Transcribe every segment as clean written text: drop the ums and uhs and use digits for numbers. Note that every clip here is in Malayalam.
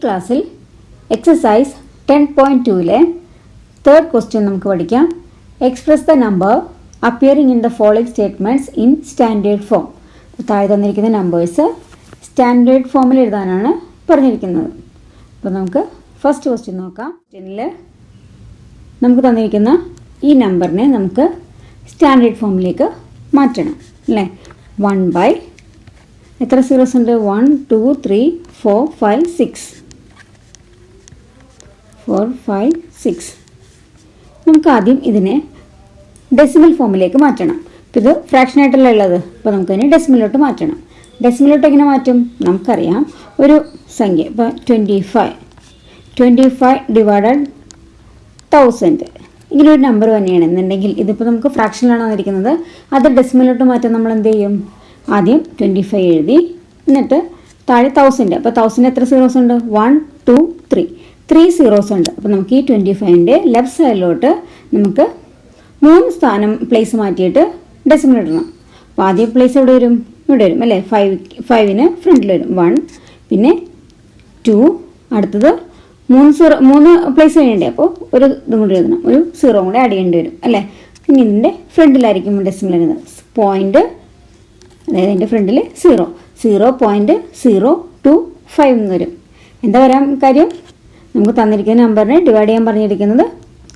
ക്ലാസ്സിൽ എക്സസൈസ് 10.2-ലെ തേർഡ് ക്വസ്റ്റ്യൻ നമുക്ക് പഠിക്കാം. Express the number appearing in the following statements in standard form. താഴെ തന്നിരിക്കുന്ന നമ്പേഴ്സ് സ്റ്റാൻഡേർഡ് ഫോമിൽ എഴുതാനാണ് പറഞ്ഞിരിക്കുന്നത്. അപ്പോൾ നമുക്ക് ഫസ്റ്റ് ക്വസ്റ്റ്യൻ നോക്കാം. ക്വസ്റ്റ്യനിൽ നമുക്ക് തന്നിരിക്കുന്ന ഈ നമ്പറിനെ നമുക്ക് സ്റ്റാൻഡേർഡ് ഫോമിലേക്ക് മാറ്റണം അല്ലേ. 1/, എത്ര സീറോസ് ഉണ്ട്? 1 2 3 4 5 6 4 5 6. നമുക്ക് ആദ്യം ഇതിനെ ഡെസിമൽ ഫോമിലേക്ക് മാറ്റണം. ഇപ്പോൾ ഇത് ഫ്രാക്ഷൻ ആയിട്ടല്ല ഉള്ളത്, അപ്പോൾ നമുക്കതിനെ ഡെസിമലിലോട്ട് മാറ്റണം. ഡെസിമലിലോട്ട് എങ്ങനെ മാറ്റും? നമുക്കറിയാം, ഒരു സംഖ്യ ഇപ്പോൾ 25 ഡിവൈഡഡ് 1000 ഇങ്ങനെ ഒരു നമ്പർ തന്നെയാണെന്നുണ്ടെങ്കിൽ, ഇതിപ്പോൾ നമുക്ക് ഫ്രാക്ഷനിലാണ് വന്നിരിക്കുന്നത്, അത് ഡെസിമലിലോട്ട് മാറ്റാൻ നമ്മൾ എന്ത് ചെയ്യും? ആദ്യം 25 എഴുതി, എന്നിട്ട് താഴെ 1000. അപ്പോൾ 1000 എത്ര സീറോസ് ഉണ്ട്? 1 2 3 സീറോസ് ഉണ്ട്. അപ്പോൾ നമുക്ക് ഈ 25ൻ്റെ ലെഫ്റ്റ് സൈഡിലോട്ട് നമുക്ക് 3 സ്ഥാനം പ്ലേസ് മാറ്റിയിട്ട് ഡെസിമൽ ഇടണം. അപ്പോൾ ആദ്യം പ്ലേസ് എവിടെ വരും? ഇവിടെ വരും അല്ലേ. 5ന് ഫ്രണ്ടിൽ വരും 1, പിന്നെ 2, അടുത്തത് 3 പ്ലേസ് ചെയ്യേണ്ടേ, അപ്പോൾ ഒരു ഇതും കൂടി എഴുതണം, ഒരു സീറോ കൂടെ ആഡ് ചെയ്യേണ്ടി വരും അല്ലേ. ഇനി ഇതിൻ്റെ ഫ്രണ്ടിലായിരിക്കും ഡെസിമൽ എഴുതുന്നത്. പോയിൻറ്റ്, അതായത് എൻ്റെ ഫ്രണ്ടിൽ 0.025 എന്ന് വരും. എന്താ വരാൻ കാര്യം? നമുക്ക് തന്നിരിക്കുന്ന നമ്പറിനെ ഡിവൈഡ് ചെയ്യാൻ പറഞ്ഞിരിക്കുന്നത്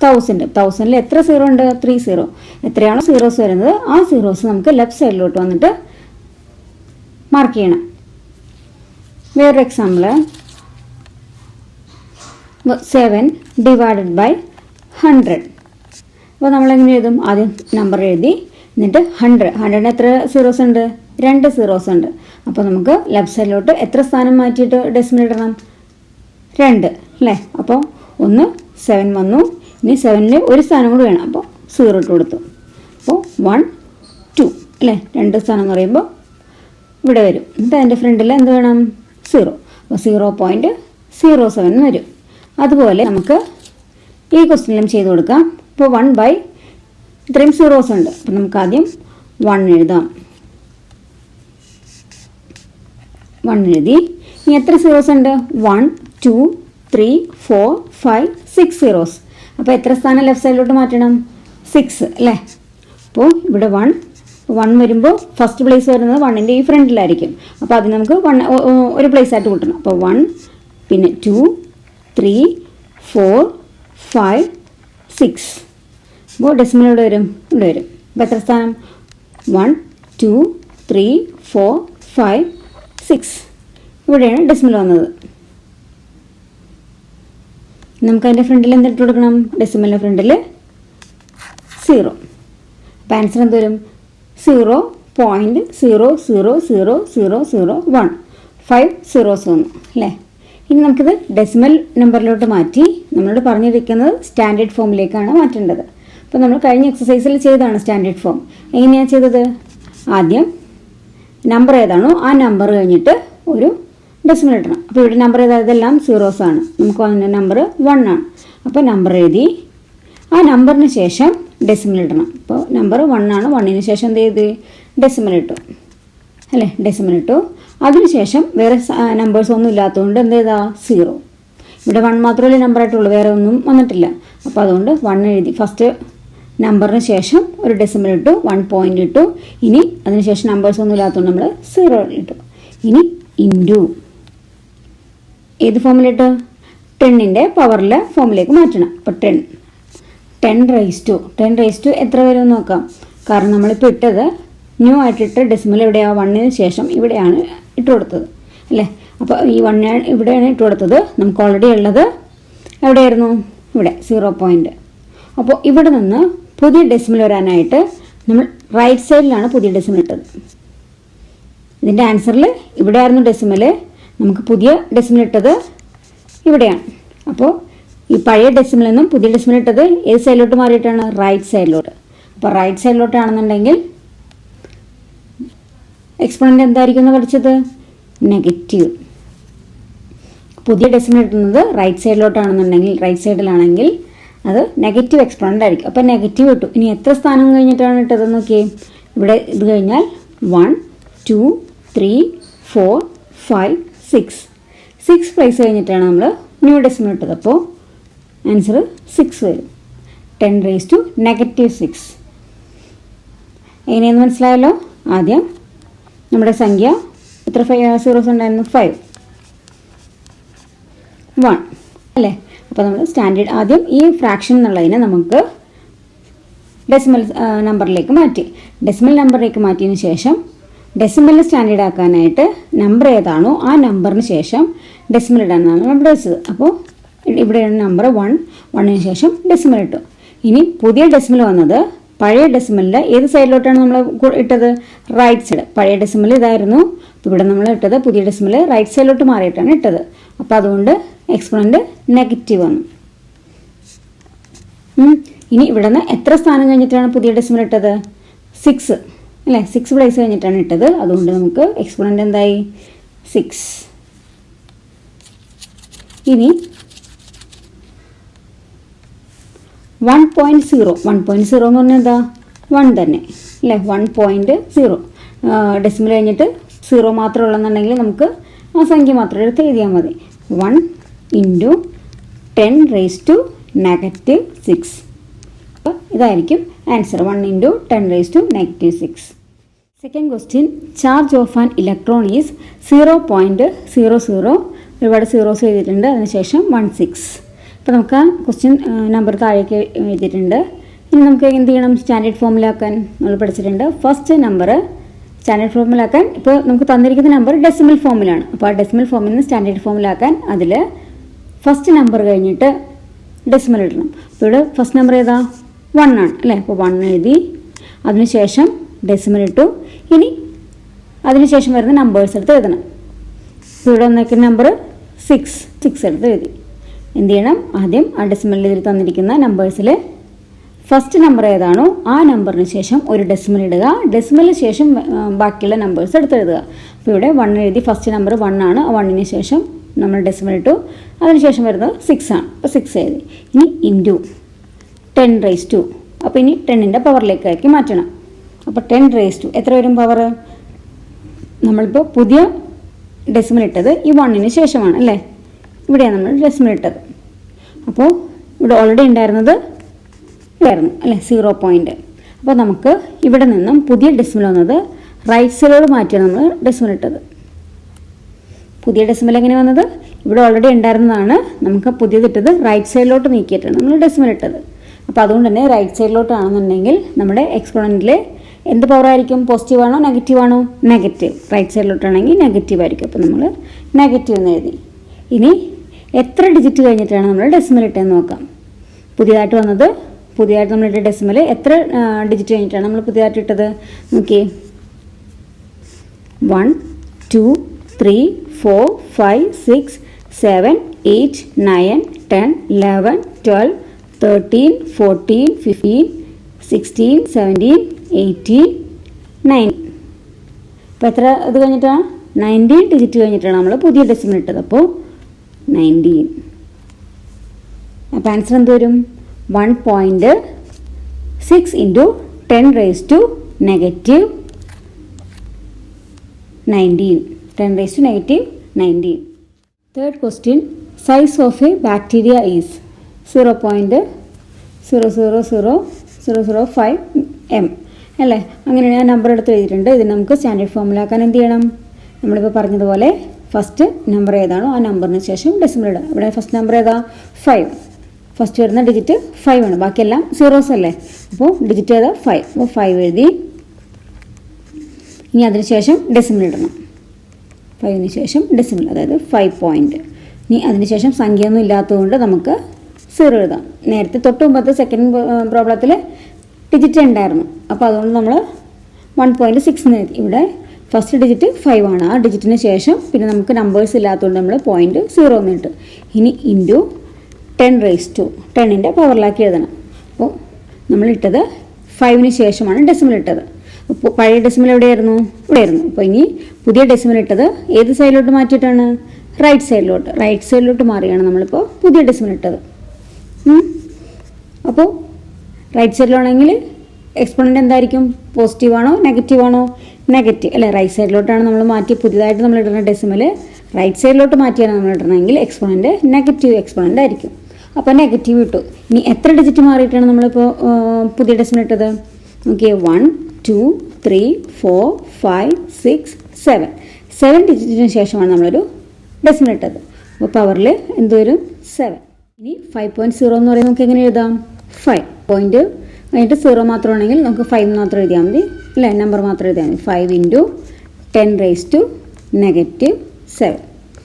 1000. എത്ര സീറോ ഉണ്ട്? 3 സീറോ. എത്രയാണോ സീറോസ് വരുന്നത് ആ സീറോസ് നമുക്ക് ലെഫ്റ്റ് സൈഡിലോട്ട് വന്നിട്ട് മാർക്ക് ചെയ്യണം. വേറൊരു എക്സാമ്പിൾ, 7 ഡിവൈഡഡ് ബൈ 100. അപ്പോൾ നമ്മളെങ്ങനെ എഴുതും? ആദ്യം നമ്പർ എഴുതി, എന്നിട്ട് 100ന് എത്ര സീറോസ് ഉണ്ട്? 2 സീറോസ് ഉണ്ട്. അപ്പോൾ നമുക്ക് ലെഫ്റ്റ് സൈഡിലോട്ട് എത്ര സ്ഥാനം മാറ്റിയിട്ട് ഡെസിമൽ ഇടണം? 2 അല്ലേ. അപ്പോൾ 7 വന്നു, ഇനി 7ൽ ഒരു സ്ഥാനം കൂടി വേണം, അപ്പോൾ 0 ഇട്ട് കൊടുത്തു. അപ്പോൾ 1 2 അല്ലേ. 2 സ്ഥാനം എന്ന് പറയുമ്പോൾ ഇവിടെ വരും. എന്നിട്ട് അതിൻ്റെ ഫ്രണ്ടിൽ എന്ത് വേണം? 0. അപ്പോൾ 0.07 വരും. അതുപോലെ നമുക്ക് ഈ ക്വസ്റ്റ്യനിലും ചെയ്ത് കൊടുക്കാം. ഇപ്പോൾ 1/, ഇത്രയും സീറോസ് ഉണ്ട്, അപ്പോൾ നമുക്ക് ആദ്യം 1 എഴുതാം. 1 എഴുതി, ഇനി എത്ര സീറോസ് ഉണ്ട്? 1 2 3 4 5 6 സീറോസ്. അപ്പോൾ എത്ര സ്ഥാനം ലെഫ്റ്റ് സൈഡിലോട്ട് മാറ്റണം? 6 അല്ലേ. അപ്പോൾ ഇവിടെ 1 വരുമ്പോൾ ഫസ്റ്റ് പ്ലേസ് വരുന്നത് 1ൻ്റെ ഈ ഫ്രണ്ടിലായിരിക്കും. അപ്പോൾ അത് നമുക്ക് 1 ഒരു പ്ലേസ് ആയിട്ട് കൂട്ടണം. അപ്പോൾ 1, പിന്നെ 2 3 4 5 6. അപ്പോൾ ഡെസിമൽ ഇവിടെ വരും, ഇവിടെ വരും. അപ്പോൾ എത്ര സ്ഥാനം? 1 2 3 4 5 6. ഇവിടെയാണ് ഡെസിമൽ വന്നത്. നമുക്ക് അതിൻ്റെ ഫ്രണ്ടിൽ എന്തിട്ട് കൊടുക്കണം? ഡെസിമലിൻ്റെ ഫ്രണ്ടിൽ 0. അപ്പോൾ ആൻസർ എന്ത് വരും? 0.0000001. 5 സീറോസ് വന്നു അല്ലേ. ഇനി നമുക്കിത് ഡെസിമൽ നമ്പറിലോട്ട് മാറ്റി നമ്മളോട് പറഞ്ഞിരിക്കുന്നത് സ്റ്റാൻഡേർഡ് ഫോമിലേക്കാണ് മാറ്റേണ്ടത്. അപ്പോൾ നമ്മൾ കഴിഞ്ഞ എക്സസൈസിൽ ചെയ്തതാണ് സ്റ്റാൻഡേർഡ് ഫോം. എങ്ങനെയാണ് ചെയ്തത്? ആദ്യം നമ്പർ ഏതാണോ ആ നമ്പർ കഴിഞ്ഞിട്ട് ഒരു ഡെസിമൽ ഇടണം. അപ്പോൾ ഇവിടെ നമ്പർ ഇതെല്ലാം സീറോസ് ആണ്, നമുക്ക് വന്ന നമ്പർ 1 ആണ്. അപ്പോൾ നമ്പർ എഴുതി, ആ നമ്പറിന് ശേഷം ഡെസിമൽ ഇടണം. അപ്പോൾ നമ്പർ 1 ആണ്, 1ന് ശേഷം എന്ത് ചെയ്ത്? ഡെസിമൽ ഇട്ടു അല്ലേ. ഡെസിമൽ ഇട്ടു. അതിനുശേഷം വേറെ നമ്പേഴ്സ് ഒന്നും ഇല്ലാത്തതുകൊണ്ട് എന്ത് ചെയ്താ? 0. ഇവിടെ 1 മാത്രമല്ലേ നമ്പറായിട്ടുള്ളൂ, വേറെ ഒന്നും വന്നിട്ടില്ല. അപ്പോൾ അതുകൊണ്ട് 1 എഴുതി. ഫസ്റ്റ് നമ്പറിന് ശേഷം ഒരു ഡെസിമൽ ഇട്ടു, 1 പോയിൻ്റ് ഇട്ടു. ഇനി അതിനുശേഷം നമ്പേഴ്സ് ഒന്നും ഇല്ലാത്തതുകൊണ്ട് നമ്മൾ 0 ഇട്ടു. ഇനി ഇൻറ്റു ഏത് ഫോമിലിട്ട്? 10ൻ്റെ പവറിലെ ഫോമിലേക്ക് മാറ്റണം. അപ്പോൾ 10 റൈസ് ടു എത്ര വരും നോക്കാം. കാരണം നമ്മളിപ്പോൾ ഇട്ടത് ന്യൂ ആയിട്ടിട്ട് ഡെസിമൽ എവിടെയാണ്? 1ന് ശേഷം ഇവിടെയാണ് ഇട്ട് കൊടുത്തത് അല്ലേ. അപ്പോൾ ഈ 1 ഇവിടെയാണ് ഇട്ട് കൊടുത്തത്. നമുക്ക് ഓൾറെഡി ഉള്ളത് എവിടെയായിരുന്നു? ഇവിടെ 0. അപ്പോൾ ഇവിടെ നിന്ന് പുതിയ ഡെസിമൽ വരാനായിട്ട് നമ്മൾ റൈറ്റ് സൈഡിലാണ് പുതിയ ഡെസിമൽ ഇട്ടത്. ഇതിൻ്റെ ആൻസറിൽ ഇവിടെ ആയിരുന്നു ഡെസിമൽ, നമുക്ക് പുതിയ ഡെസിമൽ ഇട്ടത് ഇവിടെയാണ്. അപ്പോൾ ഈ പഴയ ഡെസിമലിൽ നിന്നും പുതിയ ഡെസിമൽ ഇട്ടത് ഏത് സൈഡിലോട്ട് മാറിയിട്ടാണ്? റൈറ്റ് സൈഡിലോട്ട്. അപ്പോൾ റൈറ്റ് സൈഡിലോട്ടാണെന്നുണ്ടെങ്കിൽ എക്സ്പോണൻ്റ് എന്തായിരിക്കും എന്ന് പഠിച്ചത്? നെഗറ്റീവ്. പുതിയ ഡെസിമൽ ഇട്ടുന്നത് റൈറ്റ് സൈഡിലോട്ടാണെന്നുണ്ടെങ്കിൽ, റൈറ്റ് സൈഡിലാണെങ്കിൽ അത് നെഗറ്റീവ് എക്സ്പോണൻ്റ് ആയിരിക്കും. അപ്പോൾ നെഗറ്റീവ് ഇട്ടു. ഇനി എത്ര സ്ഥാനം കഴിഞ്ഞിട്ടാണ് ഇട്ടതെന്ന് നോക്കിയേ. ഇവിടെ ഇത് കഴിഞ്ഞാൽ 1 2 3 4 5 6 6 പ്ലേസ് കഴിഞ്ഞിട്ടാണ് നമ്മൾ ന്യൂ ഡെസിമൽ ഇട്ടത്. അപ്പോൾ ആൻസർ 6 വരും. 10⁻⁻6. എങ്ങനെയെന്ന് മനസ്സിലായല്ലോ? ആദ്യം നമ്മുടെ സംഖ്യ എത്ര സീറോസ് ഉണ്ടായിരുന്നു? 5, 1 അല്ലേ? അപ്പോൾ നമ്മൾ സ്റ്റാൻഡേർഡ് ആദ്യം ഈ ഫ്രാക്ഷൻ എന്നുള്ളതിനെ നമുക്ക് ഡെസിമൽ നമ്പറിലേക്ക് മാറ്റി. ഡെസിമൽ നമ്പറിലേക്ക് മാറ്റിയതിന് ശേഷം ഡെസിമൽ സ്റ്റാൻഡേർഡ് ആക്കാനായിട്ട് നമ്പർ ഏതാണോ ആ നമ്പറിന് ശേഷം ഡെസിമൽ ഇടാനാണ് നമ്മൾ വെച്ചത്. അപ്പോൾ ഇവിടെയാണ് നമ്പർ 1, 1ന് ശേഷം ഡെസിമൽ ഇട്ടു. ഇനി പുതിയ ഡെസിമൽ വന്നത് പഴയ ഡെസിമലിൻ്റെ ഏത് സൈഡിലോട്ടാണ് നമ്മൾ ഇട്ടത്? Right side. പഴയ ഡെസിമൽ ഇതായിരുന്നു. അപ്പോൾ ഇവിടെ നമ്മൾ ഇട്ടത് പുതിയ ഡെസിമൽ റൈറ്റ് സൈഡിലോട്ട് മാറിയിട്ടാണ് ഇട്ടത്. അപ്പോൾ അതുകൊണ്ട് എക്സ്പോണൻറ്റ് നെഗറ്റീവ് വന്നു. ഇനി ഇവിടെ നിന്ന് എത്ര സ്ഥാനം കഴിഞ്ഞിട്ടാണ് പുതിയ ഡെസിമൽ ഇട്ടത്? 6 അല്ലേ? 6 പ്ലേസ് കഴിഞ്ഞിട്ടാണ് ഇട്ടത്. അതുകൊണ്ട് നമുക്ക് എക്സ്പോണൻറ്റ് എന്തായി? 6. ഇനി 1.0 എന്ന് പറഞ്ഞാൽ എന്താ? 1 തന്നെ അല്ലേ? 1.0 ഡെസിമൽ കഴിഞ്ഞിട്ട് 0 മാത്രമേ ഉള്ളെന്നുണ്ടെങ്കിൽ നമുക്ക് ആ സംഖ്യ മാത്രം എടുത്ത് എഴുതിയാൽ മതി. 1 × 10⁻⁻6. അപ്പോൾ ഇതായിരിക്കും answer. 1 × 10⁻⁻6. Second question, charge of an electron is 0.00. ഒരുപാട് സീറോസ് എഴുതിയിട്ടുണ്ട്. അതിനുശേഷം 16. അപ്പോൾ നമുക്ക് ആ ക്വസ്റ്റ്യൻ നമ്പർ താഴേക്ക് എഴുതിയിട്ടുണ്ട്. ഇനി നമുക്ക് എന്ത് ചെയ്യണം? സ്റ്റാൻഡേർഡ് ഫോമിലാക്കാൻ നമ്മൾ പഠിച്ചിട്ടുണ്ട്. ഫസ്റ്റ് നമ്പർ സ്റ്റാൻഡേർഡ് ഫോമിലാക്കാൻ ഇപ്പോൾ നമുക്ക് തന്നിരിക്കുന്ന നമ്പർ ഡെസിമൽ ഫോമിലാണ്. അപ്പോൾ ആ ഡെസിമൽ ഫോമിൽ നിന്ന് സ്റ്റാൻഡേർഡ് ഫോമിലാക്കാൻ അതിൽ ഫസ്റ്റ് നമ്പർ കഴിഞ്ഞിട്ട് ഡെസിമൽ ഇടണം. അപ്പോൾ ഇവിടെ ഫസ്റ്റ് നമ്പർ ഏതാ? 1 ആണ് അല്ലേ? അപ്പോൾ 1 എഴുതി, അതിനുശേഷം ഡെസിമൽ ഇട്ടു. ഇനി അതിനുശേഷം വരുന്ന നമ്പേഴ്സ് എടുത്ത് എഴുതണം. ഇപ്പോൾ ഇവിടെ വന്നിരിക്കുന്ന നമ്പർ 6 എടുത്ത് എഴുതി. എന്ത് ചെയ്യണം? ആദ്യം ആ ഡെസിമലിൽ ഇതിൽ തന്നിരിക്കുന്ന നമ്പേഴ്സിൽ ഫസ്റ്റ് നമ്പർ ഏതാണോ ആ നമ്പറിന് ശേഷം ഒരു ഡെസിമൽ ഇടുക. ഡെസിമലിന് ശേഷം ബാക്കിയുള്ള നമ്പേഴ്സ് എടുത്ത് എഴുതുക. അപ്പോൾ ഇവിടെ 1 എഴുതി. ഫസ്റ്റ് നമ്പർ 1 ആണ്. ആ 1ന് ശേഷം നമ്മൾ ഡെസിമൽ ഇട്ടു. അതിനുശേഷം വരുന്നത് 6 ആണ്. അപ്പോൾ 6 എഴുതി. ഇനി ഇൻറ്റു 10⁻². അപ്പോൾ ഇനി 10ൻ്റെ പവറിലേക്കാക്കി മാറ്റണം. അപ്പോൾ 10⁻². എത്ര വരും പവർ? നമ്മളിപ്പോൾ പുതിയ ഡെസിമൽ ഇട്ടത് ഈ 1ന് ശേഷമാണ് അല്ലേ? ഇവിടെയാണ് നമ്മൾ ഡെസിമൽ ഇട്ടത്. അപ്പോൾ ഇവിടെ ഓൾറെഡി ഉണ്ടായിരുന്നത് ഇതായിരുന്നു അല്ലേ? 0. അപ്പോൾ നമുക്ക് ഇവിടെ നിന്നും പുതിയ ഡെസിമൽ വന്നത് റൈറ്റ് സൈഡിലോട് മാറ്റിയാണ് നമ്മൾ ഡെസിമൽ ഇട്ടത്. പുതിയ ഡെസിമൽ എങ്ങനെ വന്നത്? ഇവിടെ ഓൾറെഡി ഉണ്ടായിരുന്നതാണ്. നമുക്ക് പുതിയതിട്ടത് റൈറ്റ് സൈഡിലോട്ട് നീക്കിയിട്ടാണ് നമ്മൾ ഡെസിമൽ ഇട്ടത്. അപ്പോൾ അതുകൊണ്ട് തന്നെ റൈറ്റ് സൈഡിലോട്ടാണെന്നുണ്ടെങ്കിൽ നമ്മുടെ എക്സ്പോണൻറ്റിൽ എന്ത് പവർ ആയിരിക്കും? പോസിറ്റീവ് ആണോ നെഗറ്റീവ് ആണോ? നെഗറ്റീവ്. റൈറ്റ് സൈഡിലോട്ടാണെങ്കിൽ നെഗറ്റീവ് ആയിരിക്കും. അപ്പോൾ നമ്മൾ നെഗറ്റീവ് എന്ന് എഴുതി. ഇനി എത്ര ഡിജിറ്റ് കഴിഞ്ഞിട്ടാണ് നമ്മൾ ഡെസിമൽ ഇട്ടതെന്ന് നോക്കാം. പുതിയതായിട്ട് നമ്മളിട്ട ഡെസിമൽ എത്ര ഡിജിറ്റ് കഴിഞ്ഞിട്ടാണ് നമ്മൾ പുതിയതായിട്ട് ഇട്ടത്? നോക്കി. 1, 2, 3, 4, 5, 6, 7, 8, 9, 10, 11, 12, 13, 14, 15, 16, 17, 18, 19. അപ്പോൾ എത്ര ഇത് കഴിഞ്ഞിട്ടാണ്? 19 ഡിജിറ്റ് കഴിഞ്ഞിട്ടാണ് നമ്മൾ പുതിയ ഡെസിമൽ ഇട്ടത്. അപ്പോൾ 19. അപ്പോൾ ആൻസർ എന്ത് വരും? 1.6 × 10⁻⁻19. 10⁻⁻19. Third question, size of a bacteria is 0.0000005 m അല്ലേ? അങ്ങനെ ഞാൻ നമ്പർ എടുത്ത് എഴുതിയിട്ടുണ്ട്. ഇത് നമുക്ക് സ്റ്റാൻഡേർഡ് ഫോമിലാക്കാൻ എന്ത് ചെയ്യണം? നമ്മളിപ്പോൾ പറഞ്ഞതുപോലെ ഫസ്റ്റ് നമ്പർ ഏതാണോ ആ നമ്പറിന് ശേഷം ഡെസിമൽ ഇടുക. ഇവിടെ ഫസ്റ്റ് നമ്പർ ഏതാ? 5. ഫസ്റ്റ് വരുന്ന ഡിജിറ്റ് 5 ആണ്. ബാക്കിയെല്ലാം സീറോസ് അല്ലേ? അപ്പോൾ ഡിജിറ്റ് ഏതാ? 5. അപ്പോൾ 5 എഴുതി. ഇനി അതിനുശേഷം ഡെസിമൽ ഇടണം. 5ന് ശേഷം ഡെസിമൽ, അതായത് 5. ഇനി അതിനുശേഷം സംഖ്യയൊന്നും ഇല്ലാത്തതുകൊണ്ട് നമുക്ക് 0 എഴുതാം. നേരത്തെ തൊട്ട് മുമ്പത്തെ സെക്കൻഡ് പ്രോബ്ലത്തിൽ ഡിജിറ്റ് ഉണ്ടായിരുന്നു. അപ്പോൾ അതുകൊണ്ട് നമ്മൾ 1.6 എന്ന് എഴുതി. ഇവിടെ ഫസ്റ്റ് ഡിജിറ്റ് 5 ആണ്. ആ ഡിജിറ്റിന് ശേഷം പിന്നെ നമുക്ക് നമ്പേഴ്സ് ഇല്ലാത്തതുകൊണ്ട് നമ്മൾ 0.0 എന്ന് ഇട്ടു. ഇനി ഇൻറ്റു 10⁻². 10ൻ്റെ പവറിലാക്കി എഴുതണം. അപ്പോൾ നമ്മളിട്ടത് 5ന് ശേഷമാണ് ഡെസിമൽ ഇട്ടത്. അപ്പോൾ പഴയ ഡെസിമൽ എവിടെയായിരുന്നു? ഇവിടെയായിരുന്നു. അപ്പോൾ ഇനി പുതിയ ഡെസിമൽ ഇട്ടത് ഏത് സൈഡിലോട്ട് മാറ്റിയിട്ടാണ്? റൈറ്റ് സൈഡിലോട്ട് മാറിയാണ് നമ്മളിപ്പോൾ പുതിയ ഡെസിമൽ ഇട്ടത്. അപ്പോൾ റൈറ്റ് സൈഡിലാണെങ്കിൽ എക്സ്പോണൻ്റ് എന്തായിരിക്കും? പോസിറ്റീവ് ആണോ നെഗറ്റീവ് ആണോ? നെഗറ്റീവ് അല്ലേ? റൈറ്റ് സൈഡിലോട്ടാണ് നമ്മൾ മാറ്റി പുതിയതായിട്ട് നമ്മൾ ഇടുന്ന ഡെസിമൽ റൈറ്റ് സൈഡിലോട്ട് മാറ്റിയാണ് നമ്മൾ ഇടണമെങ്കിൽ എക്സ്പോണൻ്റ് നെഗറ്റീവ് എക്സ്പോണൻ്റ് ആയിരിക്കും. അപ്പോൾ നെഗറ്റീവ് ഇട്ടു. ഇനി എത്ര ഡിജിറ്റ് മാറിയിട്ടാണ് നമ്മളിപ്പോൾ പുതിയ ഡെസിമൽ ഇട്ടത്? ഓക്കെ, 1 2 3 4 5 6 7 7 ഡിജിറ്റിന് ശേഷമാണ് നമ്മളൊരു ഡെസിമൽ ഇട്ടത്. അപ്പോൾ പവറിൽ എന്ത് വരും? 7. ഇനി 5.0 എന്ന് പറയുന്നത് നമുക്ക് എങ്ങനെ എഴുതാം? 5 പോയിന്റ് കഴിഞ്ഞിട്ട് 0 മാത്രമാണെങ്കിൽ നമുക്ക് 5 മാത്രം എഴുതിയാൽ മതി അല്ലേ? നമ്പർ മാത്രം എഴുതിയാൽ മതി. 5 × 10⁻⁻7.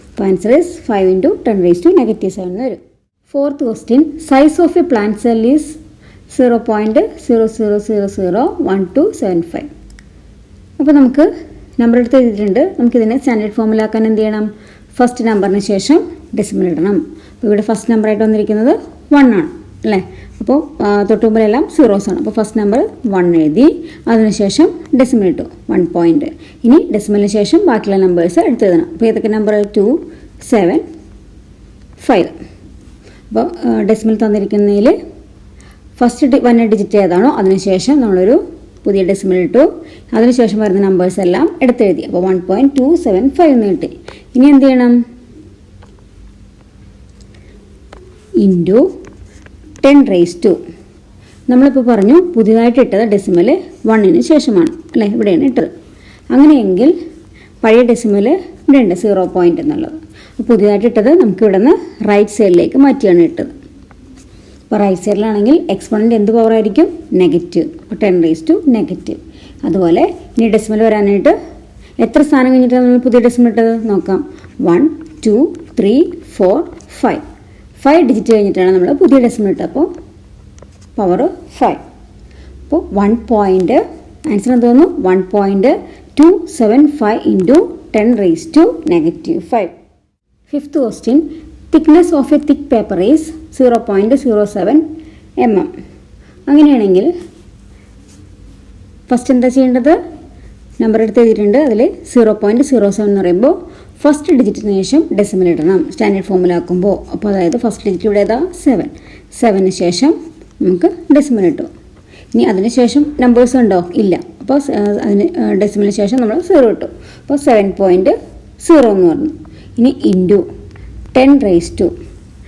അപ്പോൾ ആൻസർ ഈസ് 5 × 10⁻⁻7 എന്ന് വരും. Fourth question, size of A plant cell is 0.00001275. അപ്പോൾ നമുക്ക് നമ്പർ എടുത്ത് എഴുതിയിട്ടുണ്ട്. നമുക്കിതിനെ സ്റ്റാൻഡേർഡ് ഫോമിലാക്കാൻ എന്ത് ചെയ്യണം? ഫസ്റ്റ് നമ്പറിന് ശേഷം ഡെസിമൽ ഇടണം. അപ്പോൾ ഇവിടെ ഫസ്റ്റ് നമ്പറായിട്ട് വന്നിരിക്കുന്നത് 1 ആണ് അല്ലേ? അപ്പോൾ തൊട്ടുമുമ്പിലെല്ലാം സീറോസ് ആണ്. അപ്പോൾ ഫസ്റ്റ് നമ്പർ 1 എഴുതി, അതിനുശേഷം ഡെസിമൽ ഇട്ടു 1 പോയിന്റ്. ഇനി ഡെസിമലിന് ശേഷം ബാക്കിയുള്ള നമ്പേഴ്സ് എടുത്ത് എഴുതണം. അപ്പോൾ ഏതൊക്കെ നമ്പർ? 2 7 5. അപ്പോൾ ഡെസിമൽ തന്നിരിക്കുന്നതിൽ ഫസ്റ്റ് 1 ഡിജിറ്റ് ഏതാണോ അതിനുശേഷം നമ്മളൊരു പുതിയ ഡെസിമൽ ഇട്ടു, അതിനുശേഷം വരുന്ന നമ്പേഴ്സ് എല്ലാം എടുത്തെഴുതി. അപ്പോൾ 1.275 എന്ന് കിട്ടി. ഇനി എന്ത് ചെയ്യണം? ഇൻറ്റു 10⁻². നമ്മളിപ്പോൾ പറഞ്ഞു പുതിയതായിട്ട് ഇട്ടത് ഡെസിമൽ 1ന് ശേഷമാണ് അല്ലേ? ഇവിടെയാണ് ഇട്ടത്. അങ്ങനെയെങ്കിൽ പഴയ ഡെസിമൽ ഇവിടെ ഉണ്ട് 0 പോയിന്റ് എന്നുള്ളത്. പുതിയതായിട്ട് ഇട്ടത് നമുക്ക് ഇവിടെ നിന്ന് റൈറ്റ് സൈഡിലേക്ക് മാറ്റിയാണ് ഇട്ടത്. അപ്പോൾ റൈറ്റ് സൈഡിലാണെങ്കിൽ എക്സ്പോണൻ്റ് എന്ത് പവർ ആയിരിക്കും? നെഗറ്റീവ്. അപ്പോൾ 10⁻⁻. അതുപോലെ ഇനി ഡെസിമൽ വരാനായിട്ട് എത്ര സ്ഥാനം കഴിഞ്ഞിട്ടാണ് നമ്മൾ പുതിയ ഡെസിമൽ ഇട്ടത്? നോക്കാം. 1 2 3 4 5 5 ഡിജിറ്റ് കഴിഞ്ഞിട്ടാണ് നമ്മൾ പുതിയ ഡെസിമൽ ഇട്ടത്. അപ്പോൾ പവർ 5. അപ്പോൾ 1 പോയിന്റ് ആൻസർ എന്ത് തോന്നുന്നു? 1.275 × 10⁻⁻5. Fifth question, thickness of A thick paper is 0.07 mm. അങ്ങനെയാണെങ്കിൽ ഫസ്റ്റ് എന്താ ചെയ്യേണ്ടത്? നമ്പർ എടുത്ത് എഴുതിയിട്ടുണ്ട്. അതിൽ 0.07 എന്ന് പറയുമ്പോൾ ഫസ്റ്റ് ഡിജിറ്റിന് ശേഷം ഡെസിമൽ ഇടണം സ്റ്റാൻഡേർഡ് ഫോമിലാക്കുമ്പോൾ. അപ്പോൾ അതായത് ഫസ്റ്റ് ഡിജിറ്റ് ഇവിടെ ഏതാ? 7. 7ന് ശേഷം നമുക്ക് ഡെസിമൽ ഇട്ടു. ഇനി അതിന് ശേഷം നമ്പേഴ്സ് ഉണ്ടോ? ഇല്ല. അപ്പോൾ അതിന് ഡെസിമലിന് ശേഷം നമ്മൾ 0 ഇട്ടു. അപ്പോൾ 7.0 എന്ന് പറഞ്ഞു. ഇനി ഇൻറ്റു 10⁻².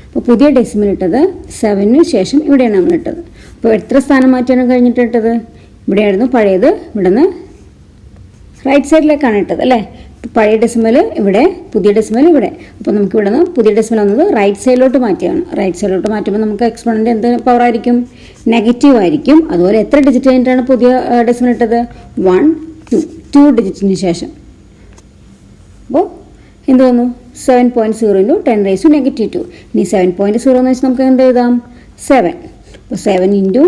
അപ്പോൾ പുതിയ ഡെസിമൽ ഇട്ടത് 7ന് ശേഷം ഇവിടെയാണ് നമ്മൾ ഇട്ടത്. അപ്പോൾ എത്ര സ്ഥാനം മാറ്റാണ് കഴിഞ്ഞിട്ട് ഇട്ടത്? ഇവിടെയായിരുന്നു പഴയത്, ഇവിടെ നിന്ന് റൈറ്റ് സൈഡിലേക്കാണ് ഇട്ടത് അല്ലേ? പഴയ ഡെസിമൽ ഇവിടെ, പുതിയ ഡെസിമൽ ഇവിടെ. അപ്പോൾ നമുക്ക് ഇവിടെ നിന്ന് പുതിയ ഡെസിമൽ വന്നത് റൈറ്റ് സൈഡിലോട്ട് മാറ്റിയാണ്. റൈറ്റ് സൈഡിലോട്ട് മാറ്റുമ്പോൾ നമുക്ക് എക്സ്പോണൻ്റ് എന്ത് പവർ ആയിരിക്കും? നെഗറ്റീവ് ആയിരിക്കും. അതുപോലെ എത്ര ഡിജിറ്റ് കഴിഞ്ഞിട്ടാണ് പുതിയ ഡെസിമൽ ഇട്ടത്? 1 2 ഡിജിറ്റിന് ശേഷം. അപ്പോൾ എന്ത് തോന്നുന്നു? 7.0 × 10⁻². ഇനി 7.0 എന്ന് വെച്ചാൽ നമുക്ക് എന്ത് എഴുതാം? 7. അപ്പോൾ 7 ×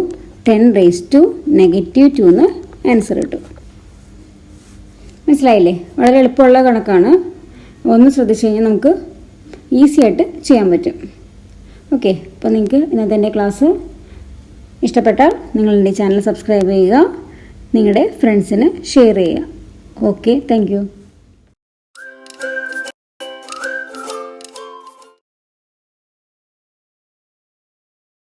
10⁻⁻² എന്ന് ആൻസർ കിട്ടും. മനസ്സിലായില്ലേ? വളരെ എളുപ്പമുള്ള കണക്കാണ്. ഒന്ന് ശ്രദ്ധിച്ചു കഴിഞ്ഞാൽ നമുക്ക് ഈസി ആയിട്ട് ചെയ്യാൻ പറ്റും. ഓക്കെ, അപ്പോൾ നിങ്ങൾക്ക് ഇന്നത്തെ എൻ്റെ ക്ലാസ് ഇഷ്ടപ്പെട്ടാൽ നിങ്ങൾ എൻ്റെ ചാനൽ സബ്സ്ക്രൈബ് ചെയ്യുക, നിങ്ങളുടെ ഫ്രണ്ട്സിന് ഷെയർ ചെയ്യുക. Okay, thank you.